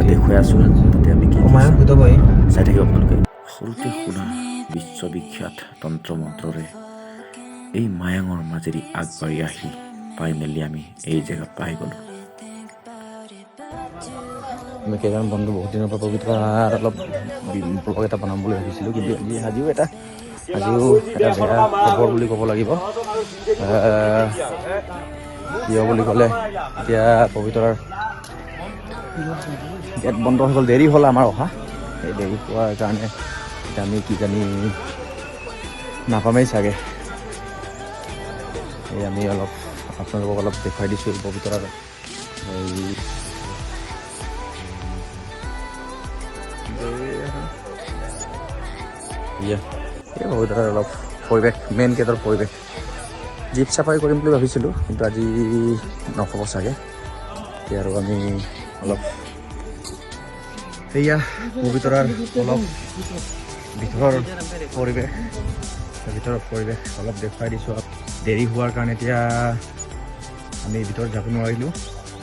দেখুৱাই আছোঁ। তাতে আমি কি চাই থাকিব আপোনালোকে। সৰুতে শুনা বিশ্ববিখ্যাত তন্ত্ৰ মন্ত্ৰৰে এই মায়াঙৰ মাজেদি আগবাঢ়ি আহি পাই মেলি আমি এই জেগা পাই গ'লোঁ। আমি কেইজন বন্ধু বহুত দিনৰ পৰা পবিতৰাত অলপ ব্লগ এটা বনাম বুলি ভাবিছিলোঁ, কিন্তু আজিও এটা বেয়া খবৰ বুলি ক'ব লাগিব। কিয় বুলি ক'লে এতিয়া পবিতৰাৰ গেট বন্ধ হৈ গ'ল, দেৰি হ'ল আমাৰ অহা। এই দেৰি হোৱাৰ কাৰণে এতিয়া আমি কিজানি নাপামেই চাগে। এই আমি আপোনালোকক অলপ দেখুৱাই দিছোঁ পবিতৰাৰ এই পবিতৰাৰ অলপ পৰিৱেশ, মেইন গেটৰ পৰিৱেশ। জীপ চাফাৰী কৰিম বুলি ভাবিছিলোঁ, কিন্তু আজি নহ'ব চাগে। এতিয়া আৰু আমি অলপ সেয়া পবিতৰাৰ অলপ ভিতৰৰ পৰিৱেশ অলপ দেখুৱাই দিছোঁ। দেৰি হোৱাৰ কাৰণে এতিয়া আমি ভিতৰত যাব নোৱাৰিলোঁ,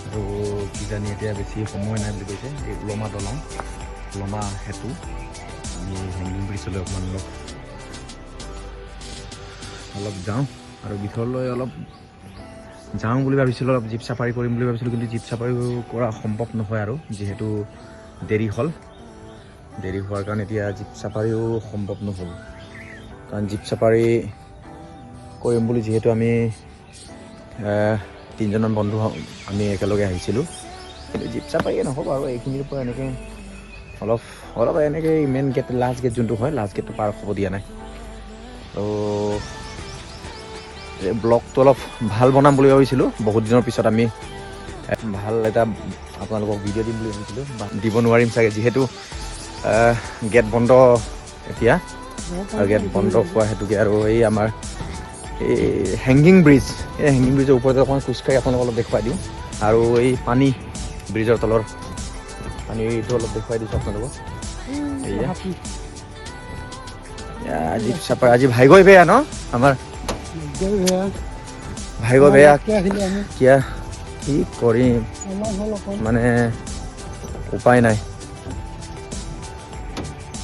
আৰু কিজানি এতিয়া বেছি সময় নাই বুলি কৈছে। এই উলমা দলং, উলমা সেতু, আমি হেংগিং ব্ৰিজলৈ অলপ যাওঁ আৰু ভিতৰলৈ অলপ যাওঁ বুলি ভাবিছিলোঁ। অলপ জীপ চাফাৰী কৰিম বুলি ভাবিছিলোঁ, কিন্তু জীপ চাফাৰী কৰা সম্ভৱ নহয় আৰু যিহেতু দেৰি হ'ল। দেৰি হোৱাৰ কাৰণে এতিয়া জীপ চাফাৰীও সম্ভৱ নহ'ল, কাৰণ জীপ চাফাৰী কৰিম বুলি যিহেতু আমি 3জনমান বন্ধু আমি একেলগে আহিছিলোঁ। কিন্তু জীপ চাফাৰীয়ে নহ'ব আৰু এইখিনিৰ পৰা এনেকৈ অলপ এনেকৈ মেইন গেট, লাষ্ট গেট যোনটো হয়, লাষ্ট গেটটো পাৰ হ'ব দিয়া নাই। আৰু ব্লগটো অলপ ভাল বনাম বুলি ভাবিছিলোঁ। বহুত দিনৰ পিছত আমি ভাল এটা আপোনালোকক ভিডিঅ' দিম বুলি ভাবিছিলোঁ, দিব নোৱাৰিম চাগে, যিহেতু গেট বন্ধ এতিয়া। আৰু গেট বন্ধ হোৱা হেতুকে আৰু এই আমাৰ এই হেংগিং ব্ৰিজ, এই হেংগিং ব্ৰিজৰ ওপৰতে অকণমান খোজকাঢ়ি আপোনালোকক অলপ দেখুৱাই দিওঁ। আৰু এই পানী, ব্ৰিজৰ তলৰ পানীটো অলপ দেখুৱাই দিছোঁ আপোনালোকক। জীপ চাফাৰী আজি ভাগ্যই বেয়া ন আমাৰ, ভাগ্য বেয়া। কিয়া কি কৰিম, মানে উপায় নাই।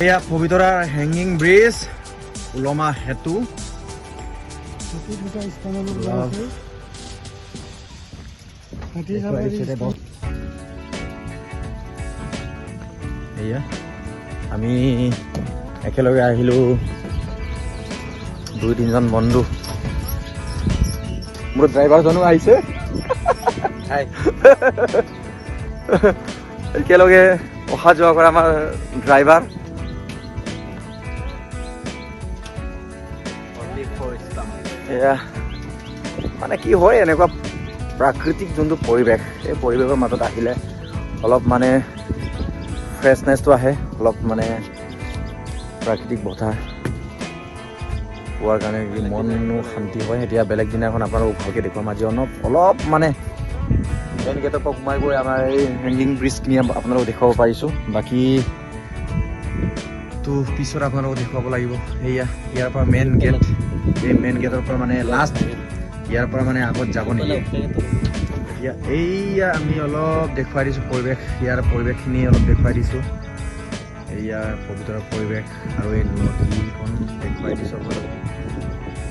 এয়া পবিতৰাৰ হেংগিং ব্ৰিজ, উলমা সেতু। এয়া আমি একেলগে আহিলোঁ 2-3জন বন্ধু। মোৰ ড্ৰাইভাৰজনো আহিছে। একেলগে অহা যোৱা কৰা আমাৰ ড্ৰাইভাৰ। এয়া মানে কি হয়, এনেকুৱা প্ৰাকৃতিক যোনটো পৰিৱেশ, এই পৰিৱেশৰ মাজত আহিলে অলপ মানে ফ্ৰেছনেছটো আহে, অলপ মানে প্ৰাকৃতিক বতাহ পোৱাৰ কাৰণে মনো শান্তি হয়। এতিয়া বেলেগ দিনাখন আপোনালোকক ভালকৈ দেখুৱাম। আজি অলপ মানে মেইন গেটৰ পৰা সোমাই গৈ আমাৰ এই হেংগিং ব্ৰিজখিনি আপোনালোকক দেখুৱাব পাৰিছোঁ। বাকী তো পিছত আপোনালোকক দেখুৱাব লাগিব। সেয়া ইয়াৰ পৰা মেইন গেট, এই মেইন গেটৰ পৰা মানে লাষ্ট, ইয়াৰ পৰা মানে আগত যাব নিদিয়ে। এতিয়া এইয়া আমি অলপ দেখুৱাই দিছোঁ পৰিৱেশ, ইয়াৰ পৰিৱেশখিনি অলপ দেখুৱাই দিছোঁ। এইয়া পবিতৰাৰ পৰিৱেশ আৰু এই নদীখন দেখুৱাই দিছোঁ আপোনালোকক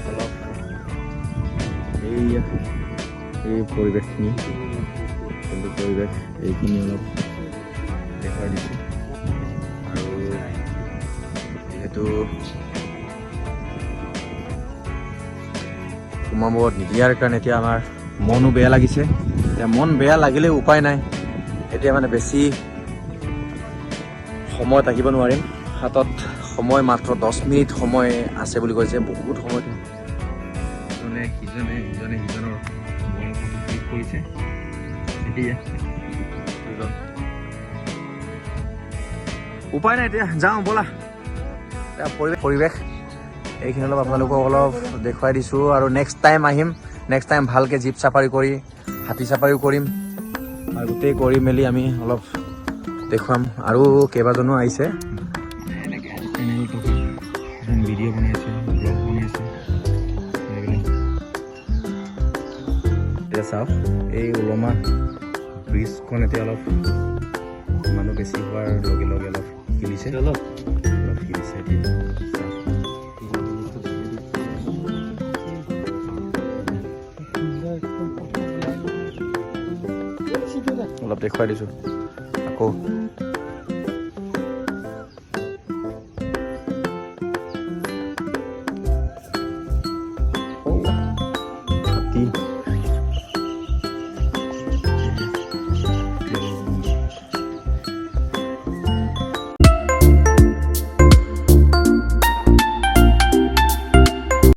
অলপ। এইয়া এই পৰিৱেশখিনি, যোনটো পৰিৱেশ, এইখিনি অলপ দেখুৱাই দিছোঁ। আৰু যিহেতু সোমাব নিদিয়াৰ কাৰণে এতিয়া আমাৰ মনো বেয়া লাগিছে। এতিয়া মন বেয়া লাগিলেও উপায় নাই। এতিয়া মানে বেছি সময় থাকিব নোৱাৰিম, হাতত সময় মাত্ৰ 10 মিনিট সময় আছে বুলি কৈছে। বহুত সময় ইজনে সিজনৰ ঠিক কৰিছে। উপায় নাই, এতিয়া যাওঁ ব'লা। পৰিৱেশ এইখিনি অলপ আপোনালোকক অলপ দেখুৱাই দিছোঁ, আৰু নেক্সট টাইম আহিম। নেক্সট টাইম ভালকৈ জীপ চাফাৰী কৰি, হাতী চাফাৰীও কৰিম, আৰু গোটেই কৰি মেলি আমি অলপ দেখুৱাম। আৰু কেইবাজনো আহিছে, ভিডিঅ' বনাই আছে, ব্লগ বনাই আছে। এতিয়া চাওক, এই উলমা ব্ৰিজখন এতিয়া অলপ মানুহ বেছি হোৱাৰ লগে লগে অলপ হিলিছে অলপ হিলিছে অলপ দেখুৱাই দিছোঁ আকৌ